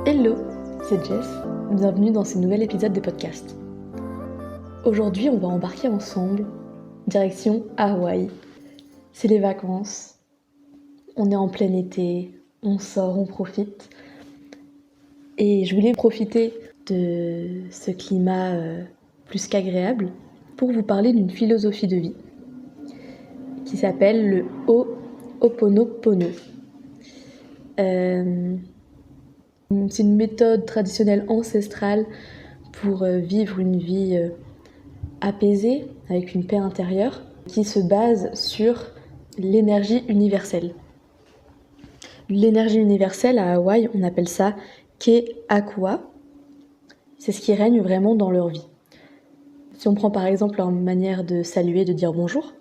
Hello, c'est Jess, bienvenue dans ce nouvel épisode de podcast. Aujourd'hui, on va embarquer ensemble, direction Hawaï. C'est les vacances, on est en plein été, on sort, on profite. Et je voulais profiter de ce climat plus qu'agréable pour vous parler d'une philosophie de vie qui s'appelle le Ho'oponopono. C'est une méthode traditionnelle ancestrale pour vivre une vie apaisée, avec une paix intérieure, qui se base sur l'énergie universelle. L'énergie universelle à Hawaï, on appelle ça Ke'Akua. C'est ce qui règne vraiment dans leur vie. Si on prend par exemple leur manière de saluer, de dire bonjour,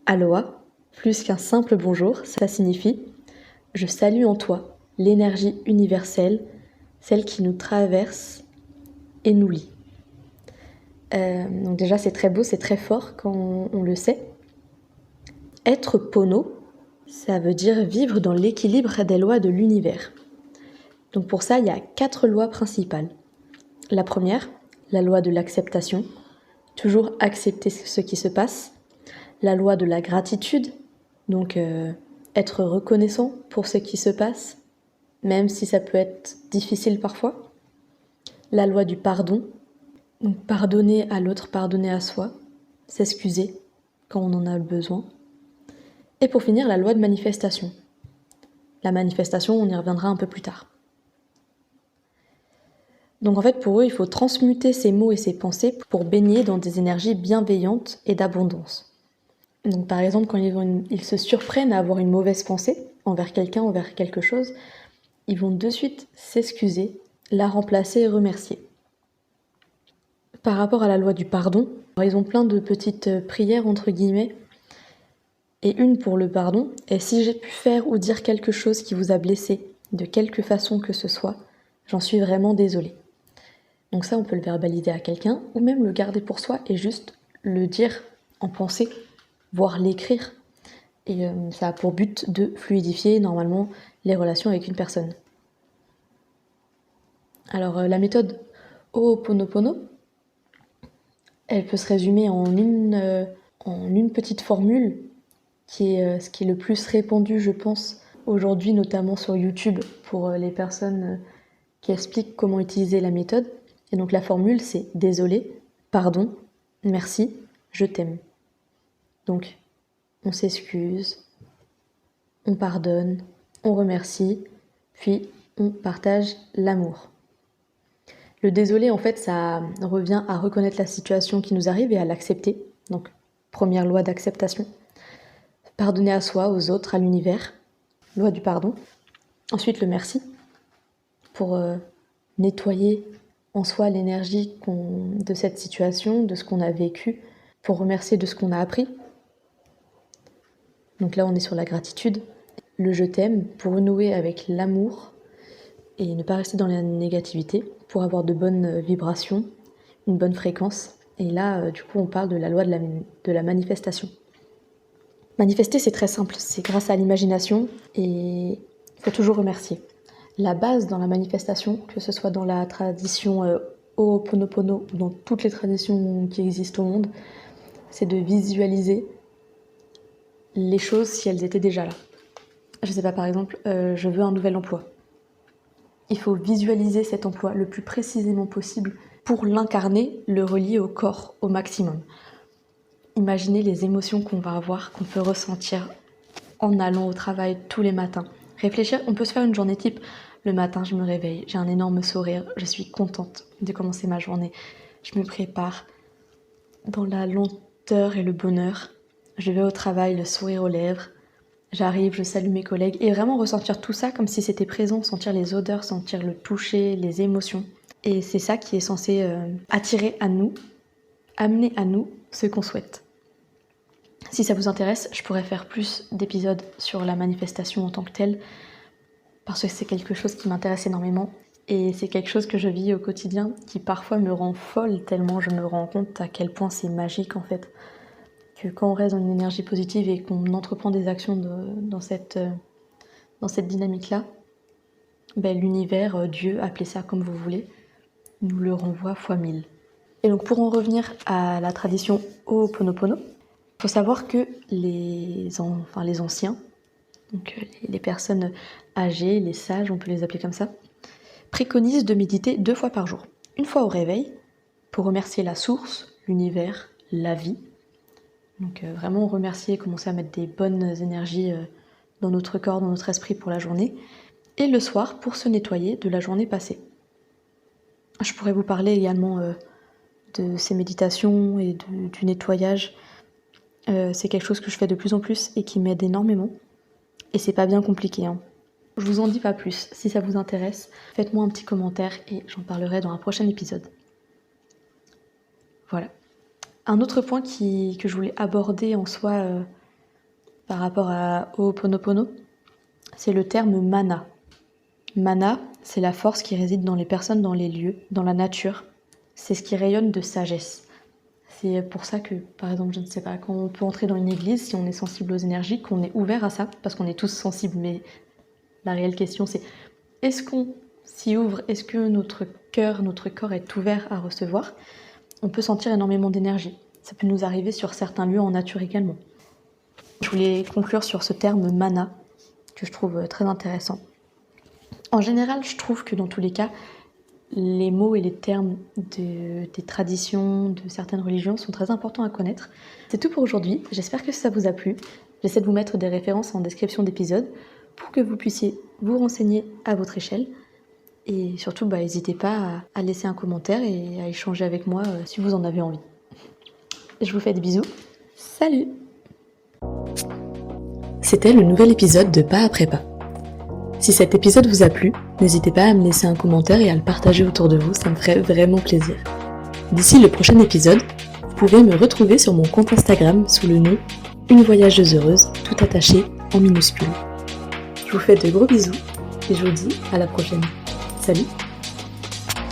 Aloha, plus qu'un simple bonjour, ça signifie « Je salue en toi l'énergie universelle, celle qui nous traverse et nous lie ». Donc déjà c'est très beau, c'est très fort quand on le sait. Être Pono, ça veut dire vivre dans l'équilibre des lois de l'univers. Donc pour ça, il y a 4 lois principales. La première, la loi de l'acceptation, toujours accepter ce qui se passe. La loi de la gratitude, donc être reconnaissant pour ce qui se passe, même si ça peut être difficile parfois. La loi du pardon, donc pardonner à l'autre, pardonner à soi, s'excuser quand on en a besoin. Et pour finir, la loi de manifestation. La manifestation, on y reviendra un peu plus tard. Donc en fait, pour eux, il faut transmuter ces mots et ces pensées pour baigner dans des énergies bienveillantes et d'abondance. Donc par exemple, quand ils se surprennent à avoir une mauvaise pensée envers quelqu'un, envers quelque chose, ils vont de suite s'excuser, la remplacer et remercier. Par rapport à la loi du pardon, ils ont plein de petites prières entre guillemets, et une pour le pardon. Et si j'ai pu faire ou dire quelque chose qui vous a blessé, de quelque façon que ce soit, j'en suis vraiment désolée. Donc ça, on peut le verbaliser à quelqu'un, ou même le garder pour soi et juste le dire en pensée, voire l'écrire. Et ça a pour but de fluidifier normalement les relations avec une personne. Alors la méthode Ho'oponopono, elle peut se résumer en une petite formule qui est ce qui est le plus répandu, je pense, aujourd'hui, notamment sur YouTube, pour les personnes qui expliquent comment utiliser la méthode. Et donc la formule, c'est « désolé, pardon, merci, je t'aime ». Donc, on s'excuse, on pardonne, on remercie, puis on partage l'amour. Le désolé, en fait, ça revient à reconnaître la situation qui nous arrive et à l'accepter. Donc, première loi d'acceptation. Pardonner à soi, aux autres, à l'univers. Loi du pardon. Ensuite, le merci pour nettoyer en soi l'énergie de cette situation, de ce qu'on a vécu, pour remercier de ce qu'on a appris. Donc là, on est sur la gratitude. Le je t'aime pour renouer avec l'amour et ne pas rester dans la négativité, pour avoir de bonnes vibrations, une bonne fréquence. Et là, du coup, on parle de la loi de la manifestation. Manifester, c'est très simple, c'est grâce à l'imagination et il faut toujours remercier. La base dans la manifestation, que ce soit dans la tradition Ho'oponopono ou dans toutes les traditions qui existent au monde, c'est de visualiser les choses si elles étaient déjà là. Je sais pas, par exemple, je veux un nouvel emploi. Il faut visualiser cet emploi le plus précisément possible pour l'incarner, le relier au corps au maximum. Imaginez les émotions qu'on va avoir, qu'on peut ressentir en allant au travail tous les matins. Réfléchir, on peut se faire une journée type. Le matin, je me réveille, j'ai un énorme sourire, je suis contente de commencer ma journée. Je me prépare dans la lenteur et le bonheur. Je vais au travail, le sourire aux lèvres. J'arrive, je salue mes collègues et vraiment ressentir tout ça comme si c'était présent, sentir les odeurs, sentir le toucher, les émotions. Et c'est ça qui est censé attirer à nous, amener à nous ce qu'on souhaite. Si ça vous intéresse, je pourrais faire plus d'épisodes sur la manifestation en tant que telle, parce que c'est quelque chose qui m'intéresse énormément, et c'est quelque chose que je vis au quotidien, qui parfois me rend folle, tellement je me rends compte à quel point c'est magique en fait, que quand on reste dans une énergie positive et qu'on entreprend des actions dans cette dynamique-là, l'univers, Dieu, appelez ça comme vous voulez, nous le renvoie fois 1000. Et donc pour en revenir à la tradition Ho'oponopono, il faut savoir que les anciens, donc les personnes âgées, les sages, on peut les appeler comme ça, préconisent de méditer 2 fois par jour. Une fois au réveil, pour remercier la source, l'univers, la vie. Donc vraiment remercier, commencer à mettre des bonnes énergies dans notre corps, dans notre esprit pour la journée. Et le soir, pour se nettoyer de la journée passée. Je pourrais vous parler également de ces méditations et du nettoyage. C'est quelque chose que je fais de plus en plus et qui m'aide énormément. Et c'est pas bien compliqué, hein. Je vous en dis pas plus. Si ça vous intéresse, faites-moi un petit commentaire et j'en parlerai dans un prochain épisode. Voilà. Un autre point que je voulais aborder en soi par rapport à Ho'oponopono, c'est le terme mana. Mana, c'est la force qui réside dans les personnes, dans les lieux, dans la nature. C'est ce qui rayonne de sagesse. C'est pour ça que, par exemple, je ne sais pas, quand on peut entrer dans une église, si on est sensible aux énergies, qu'on est ouvert à ça, parce qu'on est tous sensibles, mais la réelle question c'est, est-ce qu'on s'y ouvre? Est-ce que notre cœur, notre corps est ouvert à recevoir? On peut sentir énormément d'énergie. Ça peut nous arriver sur certains lieux en nature également. Je voulais conclure sur ce terme mana, que je trouve très intéressant. En général, je trouve que dans tous les cas, les mots et les termes des traditions, de certaines religions sont très importants à connaître. C'est tout pour aujourd'hui, j'espère que ça vous a plu. J'essaie de vous mettre des références en description d'épisodes pour que vous puissiez vous renseigner à votre échelle. Et surtout, n'hésitez pas à laisser un commentaire et à échanger avec moi si vous en avez envie. Je vous fais des bisous. Salut! C'était le nouvel épisode de Pas après pas. Si cet épisode vous a plu, n'hésitez pas à me laisser un commentaire et à le partager autour de vous, ça me ferait vraiment plaisir. D'ici le prochain épisode, vous pouvez me retrouver sur mon compte Instagram sous le nom Une voyageuse heureuse, tout attaché en minuscules. Je vous fais de gros bisous et je vous dis à la prochaine. Salut!